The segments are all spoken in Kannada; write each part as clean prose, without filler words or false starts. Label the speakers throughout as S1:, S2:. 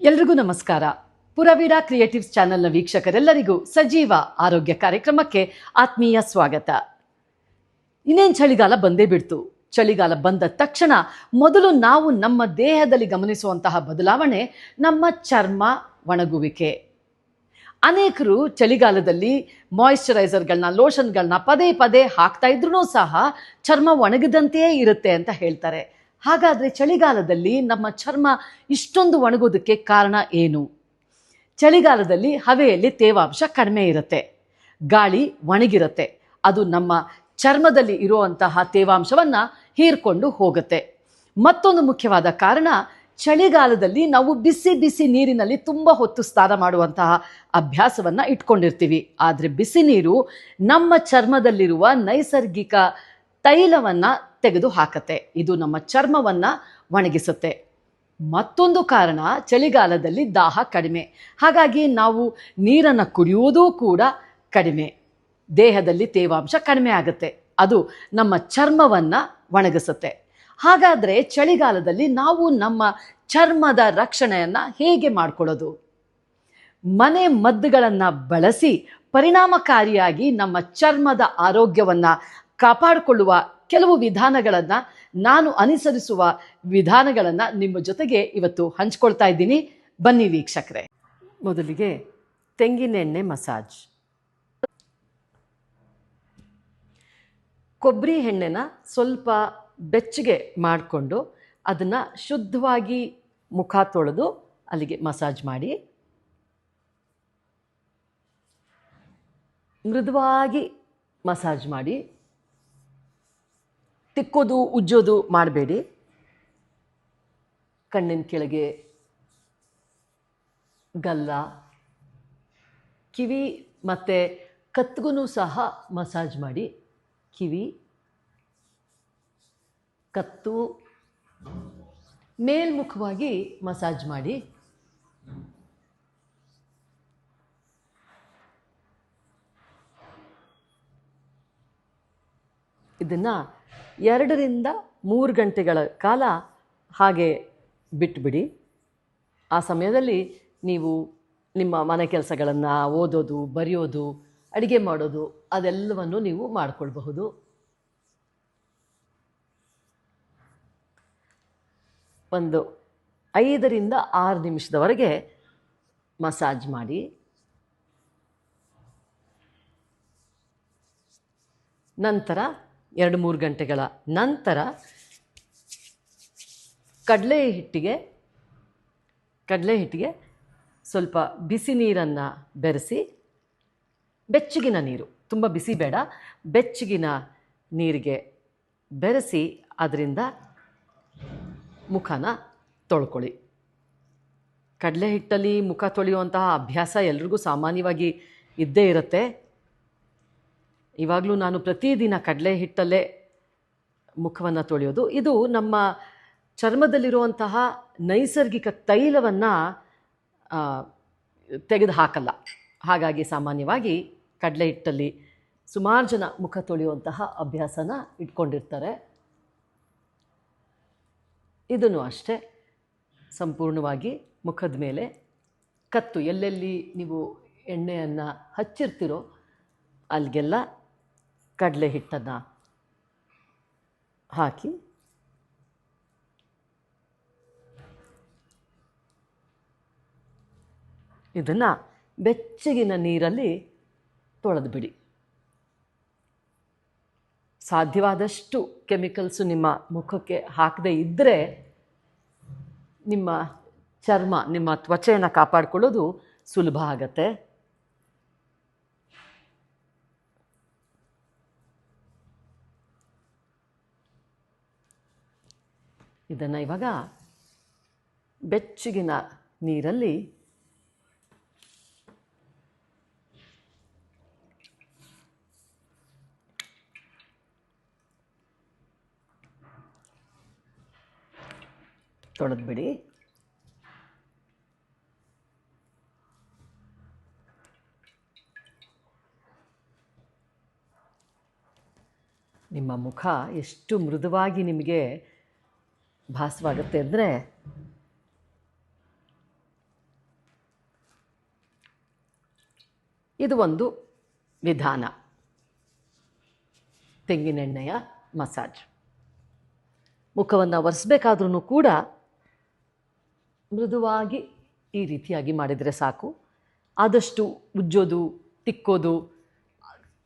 S1: ಎಲ್ರಿಗೂ ನಮಸ್ಕಾರ. ಪುರವೀರ ಕ್ರಿಯೇಟಿವ್ಸ್ ಚಾನೆಲ್ನ ವೀಕ್ಷಕರೆಲ್ಲರಿಗೂ ಸಜೀವ ಆರೋಗ್ಯ ಕಾರ್ಯಕ್ರಮಕ್ಕೆ ಆತ್ಮೀಯ ಸ್ವಾಗತ. ಇನ್ನೇನು ಚಳಿಗಾಲ ಬಂದೇ ಬಿಡ್ತು. ಚಳಿಗಾಲ ಬಂದ ತಕ್ಷಣ ಮೊದಲು ನಾವು ನಮ್ಮ ದೇಹದಲ್ಲಿ ಗಮನಿಸುವಂತಹ ಬದಲಾವಣೆ ನಮ್ಮ ಚರ್ಮ ಒಣಗುವಿಕೆ. ಅನೇಕರು ಚಳಿಗಾಲದಲ್ಲಿ ಮಾಯಿಶ್ಚರೈಸರ್ಗಳನ್ನ, ಲೋಷನ್ಗಳನ್ನ ಪದೇ ಪದೇ ಹಾಕ್ತಾ ಇದ್ರೂ ಸಹ ಚರ್ಮ ಒಣಗದಂತೆಯೇ ಇರುತ್ತೆ ಅಂತ ಹೇಳ್ತಾರೆ. ಹಾಗಾದರೆ ಚಳಿಗಾಲದಲ್ಲಿ ನಮ್ಮ ಚರ್ಮ ಇಷ್ಟೊಂದು ಒಣಗೋದಕ್ಕೆ ಕಾರಣ ಏನು? ಚಳಿಗಾಲದಲ್ಲಿ ಹವೆಯಲ್ಲಿ ತೇವಾಂಶ ಕಡಿಮೆ ಇರುತ್ತೆ, ಗಾಳಿ ಒಣಗಿರುತ್ತೆ. ಅದು ನಮ್ಮ ಚರ್ಮದಲ್ಲಿ ಇರುವಂತಹ ತೇವಾಂಶವನ್ನು ಹೀರ್ಕೊಂಡು ಹೋಗುತ್ತೆ. ಮತ್ತೊಂದು ಮುಖ್ಯವಾದ ಕಾರಣ, ಚಳಿಗಾಲದಲ್ಲಿ ನಾವು ಬಿಸಿ ಬಿಸಿ ನೀರಿನಲ್ಲಿ ತುಂಬ ಹೊತ್ತು ಸ್ನಾನ ಮಾಡುವಂತಹ ಅಭ್ಯಾಸವನ್ನು ಇಟ್ಕೊಂಡಿರ್ತೀವಿ. ಆದರೆ ಬಿಸಿ ನೀರು ನಮ್ಮ ಚರ್ಮದಲ್ಲಿರುವ ನೈಸರ್ಗಿಕ ತೈಲವನ್ನು ತೆಗೆದು ಹಾಕತ್ತೆ. ಇದು ನಮ್ಮ ಚರ್ಮವನ್ನು ಒಣಗಿಸುತ್ತೆ. ಮತ್ತೊಂದು ಕಾರಣ, ಚಳಿಗಾಲದಲ್ಲಿ ದಾಹ ಕಡಿಮೆ. ಹಾಗಾಗಿ ನಾವು ನೀರನ್ನು ಕುಡಿಯುವುದೂ ಕೂಡ ಕಡಿಮೆ. ದೇಹದಲ್ಲಿ ತೇವಾಂಶ ಕಡಿಮೆ ಆಗುತ್ತೆ. ಅದು ನಮ್ಮ ಚರ್ಮವನ್ನು ಒಣಗಿಸುತ್ತೆ. ಹಾಗಾದರೆ ಚಳಿಗಾಲದಲ್ಲಿ ನಾವು ನಮ್ಮ ಚರ್ಮದ ರಕ್ಷಣೆಯನ್ನು ಹೇಗೆ ಮಾಡಿಕೊಳ್ಳೋದು? ಮನೆ ಮದ್ದುಗಳನ್ನು ಬಳಸಿ ಪರಿಣಾಮಕಾರಿಯಾಗಿ ನಮ್ಮ ಚರ್ಮದ ಆರೋಗ್ಯವನ್ನು ಕಾಪಾಡಿಕೊಳ್ಳುವ ಕೆಲವು ವಿಧಾನಗಳನ್ನು, ನಾನು ಅನುಸರಿಸುವ ವಿಧಾನಗಳನ್ನು ನಿಮ್ಮ ಜೊತೆಗೆ ಇವತ್ತು ಹಂಚ್ಕೊಳ್ತಾ ಇದ್ದೀನಿ. ಬನ್ನಿ ವೀಕ್ಷಕರೇ. ಮೊದಲಿಗೆ ತೆಂಗಿನೆಣ್ಣೆ ಮಸಾಜ್. ಕೊಬ್ಬರಿ ಎಣ್ಣೆನ ಸ್ವಲ್ಪ ಬೆಚ್ಚಗೆ ಮಾಡಿಕೊಂಡು ಅದನ್ನು ಶುದ್ಧವಾಗಿ ಮುಖ ತೊಳೆದು ಅಲ್ಲಿಗೆ ಮಸಾಜ್ ಮಾಡಿ, ಮೃದುವಾಗಿ ಮಸಾಜ್ ಮಾಡಿ. ತಿಕ್ಕೋದು ಉಜ್ಜೋದು ಮಾಡಬೇಡಿ. ಕಣ್ಣಿನ ಕೆಳಗೆ, ಗಲ್ಲ, ಕಿವಿ ಮತ್ತು ಕತ್ತಿಗೂ ಸಹ ಮಸಾಜ್ ಮಾಡಿ. ಕಿವಿ, ಕತ್ತು, ಮೇಲ್ಮುಖವಾಗಿ ಮಸಾಜ್ ಮಾಡಿ. ಇದನ್ನು 2 ರಿಂದ 3 ಗಂಟೆಗಳ ಕಾಲ ಹಾಗೆ ಬಿಟ್ಟುಬಿಡಿ. ಆ ಸಮಯದಲ್ಲಿ ನೀವು ನಿಮ್ಮ ಮನೆ ಕೆಲಸಗಳನ್ನು, ಓದೋದು, ಬರೆಯೋದು, ಅಡುಗೆ ಮಾಡೋದು ಅದೆಲ್ಲವನ್ನು ನೀವು ಮಾಡಿಕೊಳ್ಬಹುದು. ಒಂದು 5 ರಿಂದ 6 ನಿಮಿಷದವರೆಗೆ ಮಸಾಜ್ ಮಾಡಿ. ನಂತರ 2-3 ಗಂಟೆಗಳ ನಂತರ ಕಡಲೆ ಹಿಟ್ಟಿಗೆ ಸ್ವಲ್ಪ ಬಿಸಿ ನೀರನ್ನು ಬೆರೆಸಿ, ಬೆಚ್ಚಗಿನ ನೀರು, ತುಂಬ ಬಿಸಿ ಬೇಡ, ಬೆಚ್ಚಗಿನ ನೀರಿಗೆ ಬೆರೆಸಿ ಅದರಿಂದ ಮುಖನ ತೊಳ್ಕೊಳ್ಳಿ. ಕಡಲೆ ಹಿಟ್ಟಲ್ಲಿ ಮುಖ ತೊಳೆಯುವಂತಹ ಅಭ್ಯಾಸ ಎಲ್ರಿಗೂ ಸಾಮಾನ್ಯವಾಗಿ ಇದ್ದೇ ಇರುತ್ತೆ. ಇವಾಗಲೂ ನಾನು ಪ್ರತಿದಿನ ಕಡಲೆ ಹಿಟ್ಟಲ್ಲೇ ಮುಖವನ್ನು ತೊಳೆಯೋದು. ಇದು ನಮ್ಮ ಚರ್ಮದಲ್ಲಿರುವಂತಹ ನೈಸರ್ಗಿಕ ತೈಲವನ್ನು ತೆಗೆದು ಹಾಕಲ್ಲ. ಹಾಗಾಗಿ ಸಾಮಾನ್ಯವಾಗಿ ಕಡಲೆ ಹಿಟ್ಟಲ್ಲಿ ಸುಮಾರು ಜನ ಮುಖ ತೊಳೆಯುವಂತಹ ಅಭ್ಯಾಸನ ಇಟ್ಕೊಂಡಿರ್ತಾರೆ. ಇದನ್ನು ಅಷ್ಟೇ ಸಂಪೂರ್ಣವಾಗಿ ಮುಖದ ಮೇಲೆ, ಕತ್ತು ಎಲ್ಲೆಲ್ಲಿ ನೀವು ಎಣ್ಣೆಯನ್ನು ಹಚ್ಚಿರ್ತೀರೋ ಅಲ್ಲಿಗೆಲ್ಲ ಕಡಲೆ ಹಿಟ್ಟನ್ನು ಹಾಕಿ ಇದನ್ನು ಬೆಚ್ಚಗಿನ ನೀರಲ್ಲಿ ತೊಳೆದು ಬಿಡಿ. ಸಾಧ್ಯವಾದಷ್ಟು ಕೆಮಿಕಲ್ಸು ನಿಮ್ಮ ಮುಖಕ್ಕೆ ಹಾಕದೇ ಇದ್ದರೆ ನಿಮ್ಮ ಚರ್ಮ, ನಿಮ್ಮ ತ್ವಚೆಯನ್ನು ಕಾಪಾಡಿಕೊಳ್ಳೋದು ಸುಲಭ ಆಗತ್ತೆ. ಇದನ್ನು ಇವಾಗ ಬೆಚ್ಚಗಿನ ನೀರಲ್ಲಿ ತೊಳೆದ್ಬಿಡಿ. ನಿಮ್ಮ ಮುಖ ಎಷ್ಟು ಮೃದುವಾಗಿ ನಿಮಗೆ ಭಾಸವಾಗುತ್ತೆ ಅಂದರೆ ಇದು ಒಂದು ವಿಧಾನ, ತೆಂಗಿನೆಣ್ಣೆಯ ಮಸಾಜ್. ಮುಖವನ್ನು ಒರೆಸ್ಬೇಕಾದ್ರೂ ಕೂಡ ಮೃದುವಾಗಿ ಈ ರೀತಿಯಾಗಿ ಮಾಡಿದರೆ ಸಾಕು. ಆದಷ್ಟು ಉಜ್ಜೋದು ತಿಕ್ಕೋದು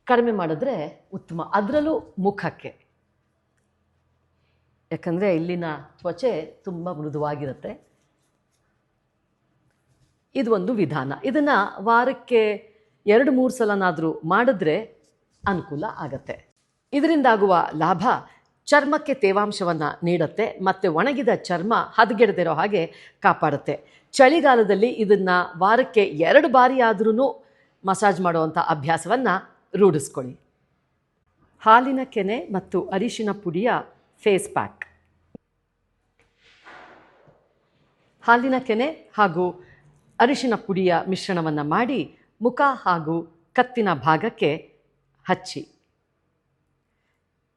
S1: ಕಡಿಮೆ ಮಾಡಿದ್ರೆ ಉತ್ತಮ, ಅದರಲ್ಲೂ ಮುಖಕ್ಕೆ. ಯಾಕಂದರೆ ಇಲ್ಲಿನ ತ್ವಚೆ ತುಂಬ ಮೃದುವಾಗಿರುತ್ತೆ. ಇದು ಒಂದು ವಿಧಾನ. ಇದನ್ನು ವಾರಕ್ಕೆ 2-3 ಸಲನಾದರೂ ಮಾಡಿದ್ರೆ ಅನುಕೂಲ ಆಗತ್ತೆ. ಇದರಿಂದಾಗುವ ಲಾಭ ಚರ್ಮಕ್ಕೆ ತೇವಾಂಶವನ್ನು ನೀಡುತ್ತೆ ಮತ್ತು ಒಣಗಿದ ಚರ್ಮ ಹದಗೆಡದಿರೋ ಹಾಗೆ ಕಾಪಾಡುತ್ತೆ. ಚಳಿಗಾಲದಲ್ಲಿ ಇದನ್ನು ವಾರಕ್ಕೆ 2 ಬಾರಿ ಆದ್ರೂ ಮಸಾಜ್ ಮಾಡುವಂಥ ಅಭ್ಯಾಸವನ್ನು ರೂಢಿಸ್ಕೊಳ್ಳಿ. ಹಾಲಿನ ಕೆನೆ ಮತ್ತು ಅರಿಶಿನ ಪುಡಿಯ ಫೇಸ್ ಪ್ಯಾಕ್. ಹಾಲಿನ ಕೆನೆ ಹಾಗೂ ಅರಿಶಿನ ಪುಡಿಯ ಮಿಶ್ರಣವನ್ನು ಮಾಡಿ ಮುಖ ಹಾಗೂ ಕತ್ತಿನ ಭಾಗಕ್ಕೆ ಹಚ್ಚಿ.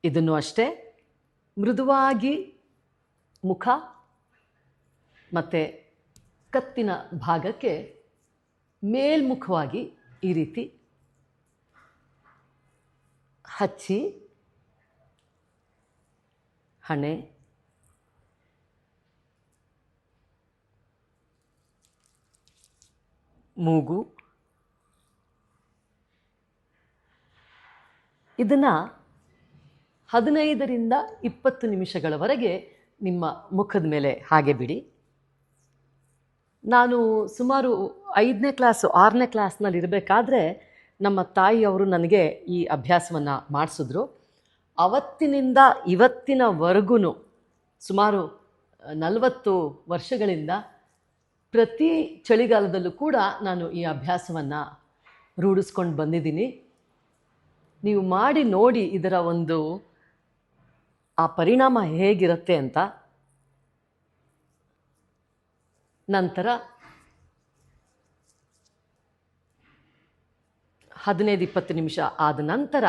S1: ಇದನ್ನು ಅಷ್ಟೇ ಮೃದುವಾಗಿ ಮುಖ ಮತ್ತು ಕತ್ತಿನ ಭಾಗಕ್ಕೆ ಮೇಲ್ಮುಖವಾಗಿ ಈ ರೀತಿ ಹಚ್ಚಿ ಹಣೆ, ಮೂಗು, ಇದನ್ನು 15ರಿಂದ 20 ನಿಮಿಷಗಳವರೆಗೆ ನಿಮ್ಮ ಮುಖದ ಮೇಲೆ ಹಾಗೆ ಬಿಡಿ. ನಾನು ಸುಮಾರು 5ನೇ ಕ್ಲಾಸು 6ನೇ ಕ್ಲಾಸ್ನಲ್ಲಿ ಇರಬೇಕಾದ್ರೆ ನಮ್ಮ ತಾಯಿಯವರು ನನಗೆ ಈ ಅಭ್ಯಾಸವನ್ನು ಮಾಡಿಸಿದ್ರು. ಅವತ್ತಿನಿಂದ ಇವತ್ತಿನವರೆಗೂ ಸುಮಾರು 40 ವರ್ಷಗಳಿಂದ ಪ್ರತಿ ಚಳಿಗಾಲದಲ್ಲೂ ಕೂಡ ನಾನು ಈ ಅಭ್ಯಾಸವನ್ನು ರೂಢಿಸ್ಕೊಂಡು ಬಂದಿದ್ದೀನಿ. ನೀವು ಮಾಡಿ ನೋಡಿ ಇದರ ಒಂದು ಆ ಪರಿಣಾಮ ಹೇಗಿರುತ್ತೆ ಅಂತ. ನಂತರ 15-20 ನಿಮಿಷ ಆದ ನಂತರ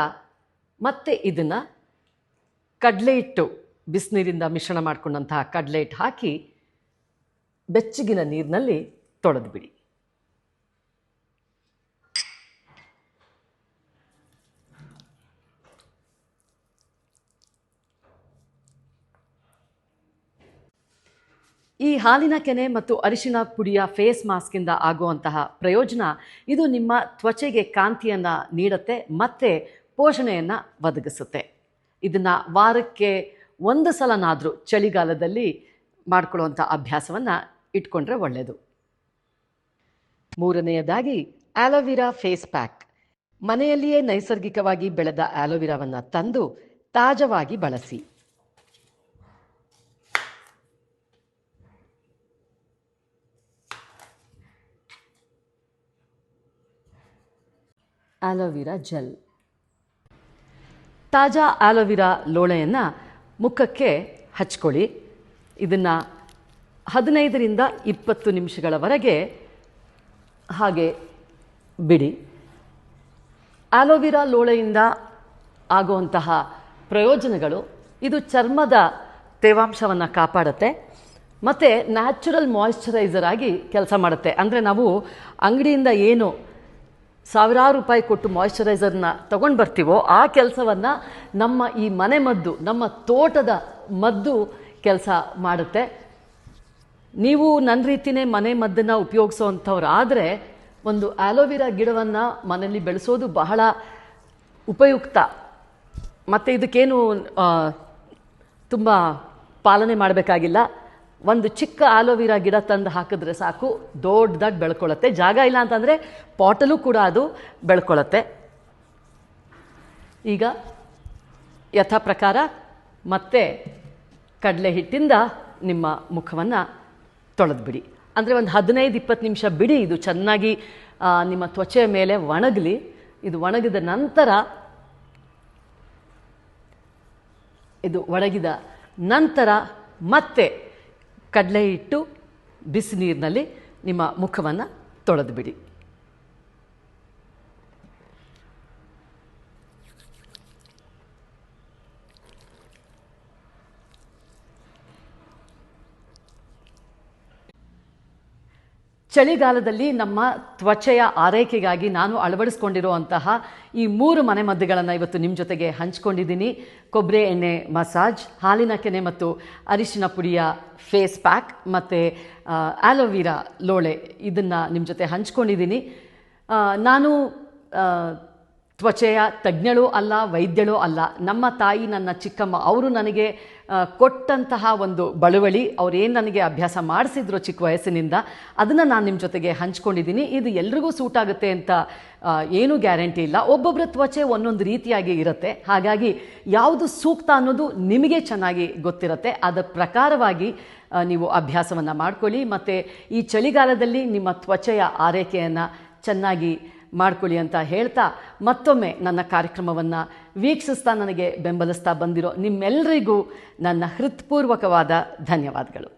S1: ಮತ್ತೆ ಇದನ್ನು ಕಡಲೆ ಹಿಟ್ಟು, ಬಿಸಿನೀರಿಂದ ಮಿಶ್ರಣ ಮಾಡಿಕೊಂಡಂತಹ ಕಡಲೆ ಹಿಟ್ಟು ಹಾಕಿ ಬೆಚ್ಚಗಿನ ನೀರಿನಲ್ಲಿ ತೊಳೆದು ಬಿಡಿ. ಈ ಹಾಲಿನ ಕೆನೆ ಮತ್ತು ಅರಿಶಿನ ಪುಡಿಯ ಫೇಸ್ ಮಾಸ್ಕಿಂದ ಆಗುವಂತಹ ಪ್ರಯೋಜನ, ಇದು ನಿಮ್ಮ ತ್ವಚೆಗೆ ಕಾಂತಿಯನ್ನು ನೀಡುತ್ತೆ ಮತ್ತು ಪೋಷಣೆಯನ್ನು ಒದಗಿಸುತ್ತೆ. ಇದನ್ನು ವಾರಕ್ಕೆ 1 ಸಲನಾದರೂ ಚಳಿಗಾಲದಲ್ಲಿ ಮಾಡಿಕೊಳ್ಳುವಂಥ ಅಭ್ಯಾಸವನ್ನು ಇಟ್ಕೊಂಡ್ರೆ ಒಳ್ಳೆಯದು. 3ನೇಯದಾಗಿ ಆಲೋವೆರಾ ಫೇಸ್ ಪ್ಯಾಕ್. ಮನೆಯಲ್ಲಿಯೇ ನೈಸರ್ಗಿಕವಾಗಿ ಬೆಳೆದ ಆಲೋವೆರಾವನ್ನು ತಂದು ತಾಜವಾಗಿ ಬಳಸಿ. Aloe vera gel. ತಾಜಾ ಆಲೋವೆರಾ ಲೋಳೆಯನ್ನು ಮುಖಕ್ಕೆ ಹಚ್ಕೊಳ್ಳಿ. ಇದನ್ನು 15ರಿಂದ 20 ನಿಮಿಷಗಳವರೆಗೆ ಹಾಗೆ ಬಿಡಿ. ಆಲೋವೆರಾ ಲೋಳೆಯಿಂದ ಆಗುವಂತಹ ಪ್ರಯೋಜನಗಳು, ಇದು ಚರ್ಮದ ತೇವಾಂಶವನ್ನು ಕಾಪಾಡುತ್ತೆ ಮತ್ತು ನ್ಯಾಚುರಲ್ ಮಾಯಿಶ್ಚರೈಸರ್ ಆಗಿ ಕೆಲಸ ಮಾಡುತ್ತೆ. ಅಂದರೆ ನಾವು ಅಂಗಡಿಯಿಂದ ಏನು ಸಾವಿರಾರು ರೂಪಾಯಿ ಕೊಟ್ಟು ಮಾಯಿಶ್ಚರೈಸರ್ನ ತೊಗೊಂಡು ಬರ್ತೀವೋ ಆ ಕೆಲಸವನ್ನು ನಮ್ಮ ಈ ಮನೆ ಮದ್ದು, ನಮ್ಮ ತೋಟದ ಮದ್ದು ಕೆಲಸ ಮಾಡುತ್ತೆ. ನೀವು ನನ್ನ ರೀತಿಯೇ ಮನೆ ಮದ್ದನ್ನು ಉಪಯೋಗಿಸೋವಂಥವ್ರು ಆದರೆ ಒಂದು ಆಲೋವೆರಾ ಗಿಡವನ್ನು ಮನೆಯಲ್ಲಿ ಬೆಳೆಸೋದು ಬಹಳ ಉಪಯುಕ್ತ. ಮತ್ತು ಇದಕ್ಕೇನು ತುಂಬ ಪಾಲನೆ ಮಾಡಬೇಕಾಗಿಲ್ಲ. ಒಂದು ಚಿಕ್ಕ ಆಲೋವೆರಾ ಗಿಡ ತಂದು ಹಾಕಿದ್ರೆ ಸಾಕು, ದೊಡ್ಡದಾಗಿ ಬೆಳ್ಕೊಳ್ಳುತ್ತೆ. ಜಾಗ ಇಲ್ಲ ಅಂತಂದರೆ ಪಾಟಲ್ಲೂ ಕೂಡ ಅದು ಬೆಳ್ಕೊಳ್ಳುತ್ತೆ. ಈಗ ಯಥಾ ಪ್ರಕಾರ ಮತ್ತೆ ಕಡಲೆ ಹಿಟ್ಟಿಂದ ನಿಮ್ಮ ಮುಖವನ್ನು ತೊಳೆದು ಬಿಡಿ. ಅಂದರೆ ಒಂದು 15-20 ನಿಮಿಷ ಬಿಡಿ. ಇದು ಚೆನ್ನಾಗಿ ನಿಮ್ಮ ತ್ವಚೆಯ ಮೇಲೆ ಒಣಗಲಿ. ಇದು ಒಣಗಿದ ನಂತರ ಮತ್ತೆ ಕಡಲೆ ಹಿಟ್ಟು ಬಿಸಿ ನೀರಿನಲ್ಲಿ ನಿಮ್ಮ ಮುಖವನ್ನು ತೊಳೆದು ಬಿಡಿ. ಚಳಿಗಾಲದಲ್ಲಿ ನಮ್ಮ ತ್ವಚೆಯ ಆರೈಕೆಗಾಗಿ ನಾನು ಅಳವಡಿಸ್ಕೊಂಡಿರುವಂತಹ ಈ 3 ಮನೆಮದ್ದುಗಳನ್ನು ಇವತ್ತು ನಿಮ್ಮ ಜೊತೆಗೆ ಹಂಚ್ಕೊಂಡಿದ್ದೀನಿ. ಕೊಬ್ಬರಿ ಎಣ್ಣೆ ಮಸಾಜ್, ಹಾಲಿನ ಕೆನೆ ಮತ್ತು ಅರಿಶಿನ ಪುಡಿಯ ಫೇಸ್ ಪ್ಯಾಕ್ ಮತ್ತು ಆಲೋವಿರಾ ಲೋಳೆ, ಇದನ್ನು ನಿಮ್ಮ ಜೊತೆ ಹಂಚ್ಕೊಂಡಿದ್ದೀನಿ. ನಾನು ತ್ವಚೆಯ ತಜ್ಞಳೂ ಅಲ್ಲ, ವೈದ್ಯಳೂ ಅಲ್ಲ. ನಮ್ಮ ತಾಯಿ, ನನ್ನ ಚಿಕ್ಕಮ್ಮ, ಅವರು ನನಗೆ ಕೊಟ್ಟಂತಹ ಒಂದು ಬಳುವಳಿ, ಅವರೇನು ನನಗೆ ಅಭ್ಯಾಸ ಮಾಡಿಸಿದ್ರು ಚಿಕ್ಕ ವಯಸ್ಸಿನಿಂದ, ಅದನ್ನು ನಾನು ನಿಮ್ಮ ಜೊತೆಗೆ ಹಂಚ್ಕೊಂಡಿದ್ದೀನಿ. ಇದು ಎಲ್ರಿಗೂ ಸೂಟ್ ಆಗುತ್ತೆ ಅಂತ ಏನೂ ಗ್ಯಾರಂಟಿ ಇಲ್ಲ. ಒಬ್ಬೊಬ್ಬರ ತ್ವಚೆ ಒಂದೊಂದು ರೀತಿಯಾಗಿ ಇರುತ್ತೆ. ಹಾಗಾಗಿ ಯಾವುದು ಸೂಕ್ತ ಅನ್ನೋದು ನಿಮಗೆ ಚೆನ್ನಾಗಿ ಗೊತ್ತಿರುತ್ತೆ. ಅದರ ಪ್ರಕಾರವಾಗಿ ನೀವು ಅಭ್ಯಾಸವನ್ನು ಮಾಡ್ಕೊಳ್ಳಿ. ಮತ್ತು ಈ ಚಳಿಗಾಲದಲ್ಲಿ ನಿಮ್ಮ ತ್ವಚೆಯ ಆರೈಕೆಯನ್ನು ಚೆನ್ನಾಗಿ ಮಾಡ್ಕೊಳ್ಳಿ ಅಂತ ಹೇಳ್ತಾ, ಮತ್ತೊಮ್ಮೆ ನನ್ನ ಕಾರ್ಯಕ್ರಮವನ್ನು ವೀಕ್ಷಿಸ್ತಾ ನನಗೆ ಬೆಂಬಲಿಸ್ತಾ ಬಂದಿರೋ ನಿಮ್ಮೆಲ್ಲರಿಗೂ ನನ್ನ ಹೃತ್ಪೂರ್ವಕವಾದ ಧನ್ಯವಾದಗಳು.